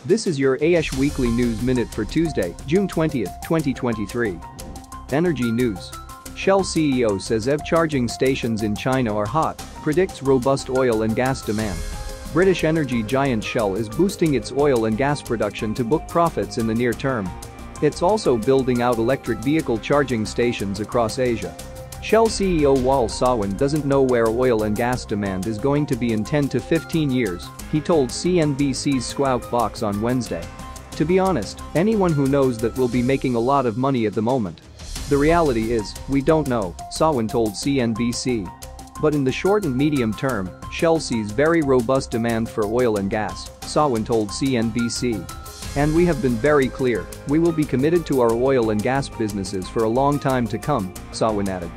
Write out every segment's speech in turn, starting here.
This is your AESH Weekly News Minute for Tuesday, June 20, 2023. Energy News. Shell CEO says EV charging stations in China are hot, predicts robust oil and gas demand. British energy giant Shell is boosting its oil and gas production to book profits in the near term. It's also building out electric vehicle charging stations across Asia. Shell CEO Wal Sawin doesn't know where oil and gas demand is going to be in 10 to 15 years, he told CNBC's Squawk Box on Wednesday. To be honest, anyone who knows that will be making a lot of money at the moment. The reality is, we don't know, Sawin told CNBC. But in the short and medium term, Shell sees very robust demand for oil and gas, Sawin told CNBC. And we have been very clear, we will be committed to our oil and gas businesses for a long time to come, Sawin added.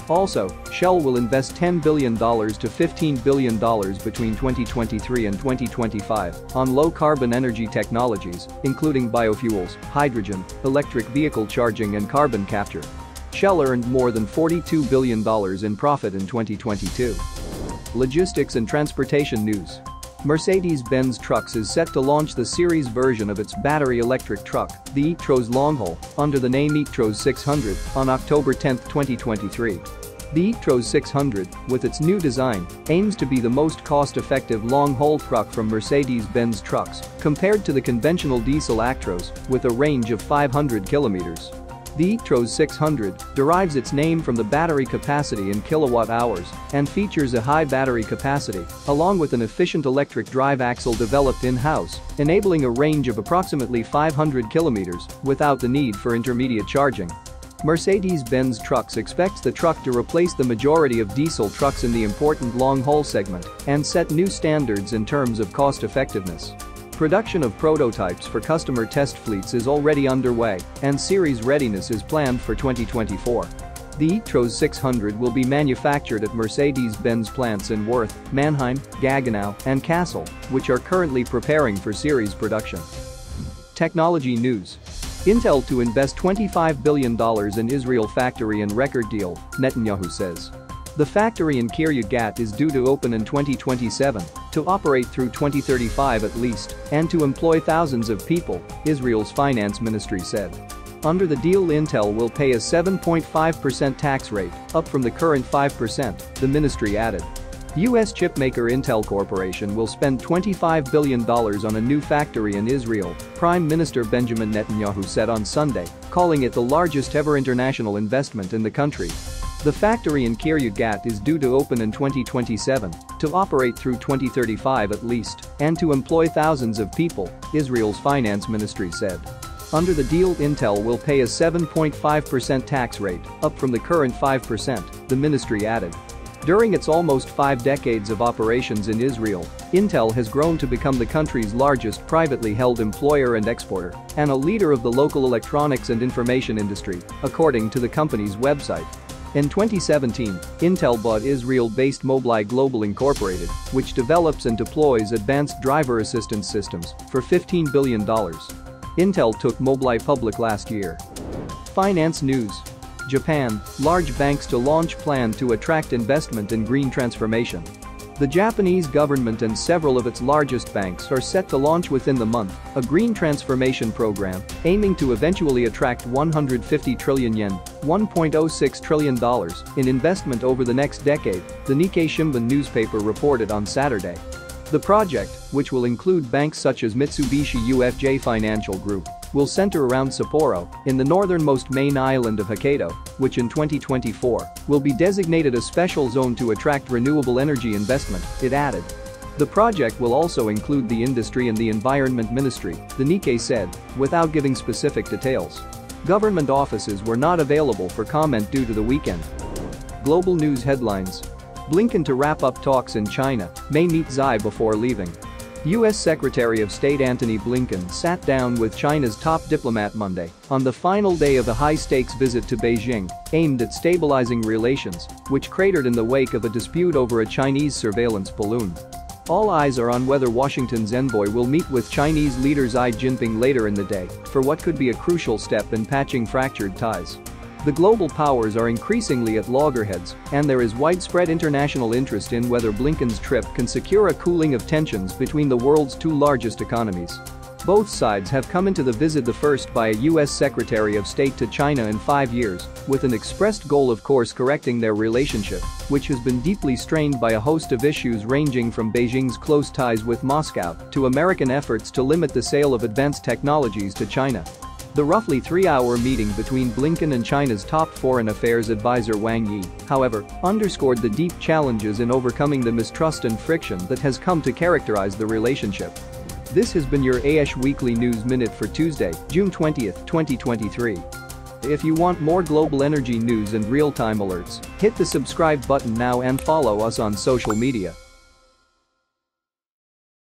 Also, Shell will invest $10 billion to $15 billion between 2023 and 2025 on low-carbon energy technologies, including biofuels, hydrogen, electric vehicle charging and carbon capture. Shell earned more than $42 billion in profit in 2022. Logistics and transportation news. Mercedes-Benz Trucks is set to launch the series version of its battery electric truck, the e-Tros Long-Haul, under the name e-Tros 600 on October 10, 2023. The e-Tros 600, with its new design, aims to be the most cost-effective long-haul truck from Mercedes-Benz Trucks compared to the conventional diesel Actros, with a range of 500 kilometers. The e-Tros 600 derives its name from the battery capacity in kilowatt-hours and features a high battery capacity, along with an efficient electric drive axle developed in-house, enabling a range of approximately 500 kilometers without the need for intermediate charging. Mercedes-Benz Trucks expects the truck to replace the majority of diesel trucks in the important long-haul segment and set new standards in terms of cost-effectiveness. Production of prototypes for customer test fleets is already underway, and series readiness is planned for 2024. The e-Tros 600 will be manufactured at Mercedes-Benz plants in Worth, Mannheim, Gaggenau, and Kassel, which are currently preparing for series production. Technology news. Intel to invest $25 billion in Israel factory in record deal, Netanyahu says. The factory in Kiryat Gat is due to open in 2027, to operate through 2035 at least, and to employ thousands of people, Israel's finance ministry said. Under the deal, Intel will pay a 7.5% tax rate, up from the current 5%, the ministry added. U.S. chipmaker Intel Corporation will spend $25 billion on a new factory in Israel, Prime Minister Benjamin Netanyahu said on Sunday, calling it the largest ever international investment in the country. The factory in Kiryat Gat is due to open in 2027, to operate through 2035 at least, and to employ thousands of people, Israel's finance ministry said. Under the deal, Intel will pay a 7.5% tax rate, up from the current 5%, the ministry added. During its almost 5 decades of operations in Israel, Intel has grown to become the country's largest privately held employer and exporter, and a leader of the local electronics and information industry, according to the company's website. In 2017, Intel bought Israel-based Mobileye Global Incorporated, which develops and deploys advanced driver assistance systems, for $15 billion. Intel took Mobileye public last year. Finance news. Japan, large banks to launch plan to attract investment in green transformation. The Japanese government and several of its largest banks are set to launch within the month a green transformation program aiming to eventually attract 150 trillion yen, $1.06 trillion, in investment over the next decade, the Nikkei Shimbun newspaper reported on Saturday. The project, which will include banks such as Mitsubishi UFJ Financial Group, will center around Sapporo, in the northernmost main island of Hokkaido, which in 2024 will be designated a special zone to attract renewable energy investment, it added. The project will also include the industry and the environment ministry, the Nikkei said, without giving specific details. Government offices were not available for comment due to the weekend. Global news headlines. Blinken to wrap up talks in China, may meet Xi before leaving. U.S. Secretary of State Antony Blinken sat down with China's top diplomat Monday on the final day of a high-stakes visit to Beijing aimed at stabilizing relations, which cratered in the wake of a dispute over a Chinese surveillance balloon. All eyes are on whether Washington's envoy will meet with Chinese leader Xi Jinping later in the day for what could be a crucial step in patching fractured ties. The global powers are increasingly at loggerheads, and there is widespread international interest in whether Blinken's trip can secure a cooling of tensions between the world's two largest economies. Both sides have come into the visit, the first by a U.S. Secretary of State to China in 5 years, with an expressed goal of course-correcting their relationship, which has been deeply strained by a host of issues ranging from Beijing's close ties with Moscow to American efforts to limit the sale of advanced technologies to China. The roughly 3-hour meeting between Blinken and China's top foreign affairs advisor Wang Yi, however, underscored the deep challenges in overcoming the mistrust and friction that has come to characterize the relationship. This has been your AESH Weekly News Minute for Tuesday, June 20, 2023. If you want more global energy news and real-time alerts, hit the subscribe button now and follow us on social media.